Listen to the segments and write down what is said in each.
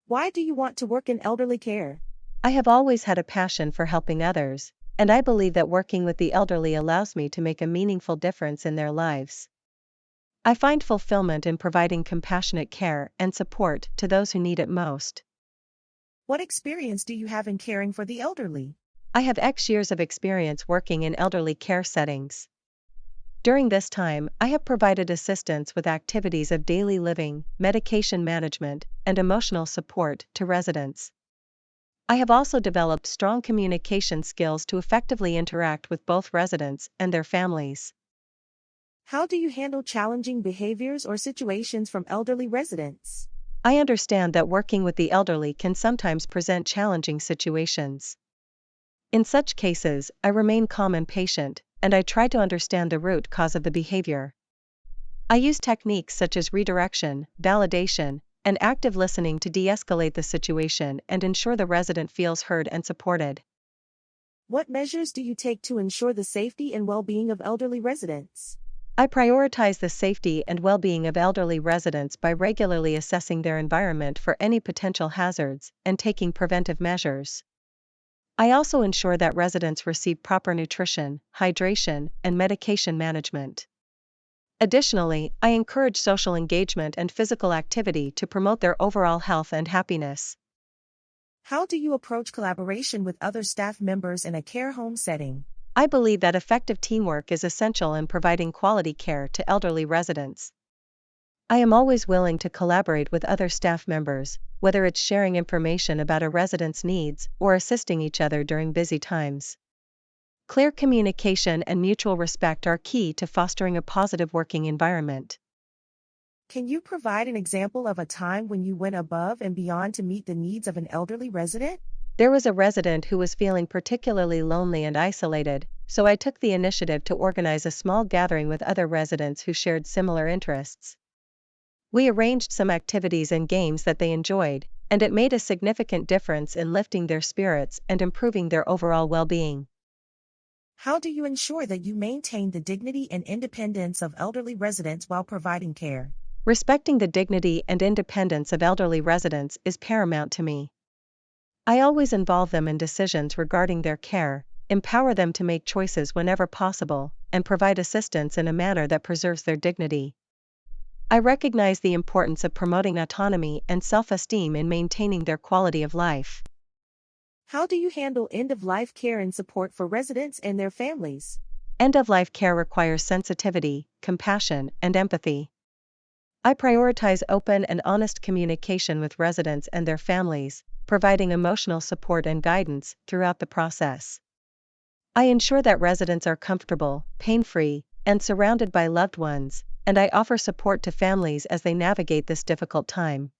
Why do you want to work in elderly care? I have always had a passion for helping others, and I believe that working with the elderly allows me to make a meaningful difference in their lives. I find fulfillment in providing compassionate care and support to those who need it most. What experience do you have in caring for the elderly? I have X years of experience working in elderly care settings. During this time, I have provided assistance with activities of daily living, medication management, and emotional support to residents. I have also developed strong communication skills to effectively interact with both residents and their families. How do you handle challenging behaviors or situations from elderly residents? I understand that working with the elderly can sometimes present challenging situations. In such cases, I remain calm and patient, and I try to understand the root cause of the behavior. I use techniques such as redirection, validation, and active listening to de-escalate the situation and ensure the resident feels heard and supported. What measures do you take to ensure the safety and well-being of elderly residents? I prioritize the safety and well-being of elderly residents by regularly assessing their environment for any potential hazards and taking preventive measures. I also ensure that residents receive proper nutrition, hydration, and medication management. Additionally, I encourage social engagement and physical activity to promote their overall health and happiness. How do you approach collaboration with other staff members in a care home setting? I believe that effective teamwork is essential in providing quality care to elderly residents. I am always willing to collaborate with other staff members, whether it's sharing information about a resident's needs or assisting each other during busy times. Clear communication and mutual respect are key to fostering a positive working environment. Can you provide an example of a time when you went above and beyond to meet the needs of an elderly resident? There was a resident who was feeling particularly lonely and isolated, so I took the initiative to organize a small gathering with other residents who shared similar interests. We arranged some activities and games that they enjoyed, and it made a significant difference in lifting their spirits and improving their overall well-being. How do you ensure that you maintain the dignity and independence of elderly residents while providing care? Respecting the dignity and independence of elderly residents is paramount to me. I always involve them in decisions regarding their care, empower them to make choices whenever possible, and provide assistance in a manner that preserves their dignity. I recognize the importance of promoting autonomy and self-esteem in maintaining their quality of life. How do you handle end-of-life care and support for residents and their families? End-of-life care requires sensitivity, compassion, and empathy. I prioritize open and honest communication with residents and their families, providing emotional support and guidance throughout the process. I ensure that residents are comfortable, pain-free, and surrounded by loved ones, and I offer support to families as they navigate this difficult time.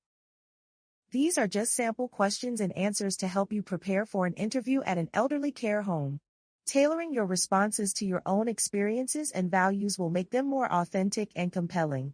These are just sample questions and answers to help you prepare for an interview at an elderly care home. Tailoring your responses to your own experiences and values will make them more authentic and compelling.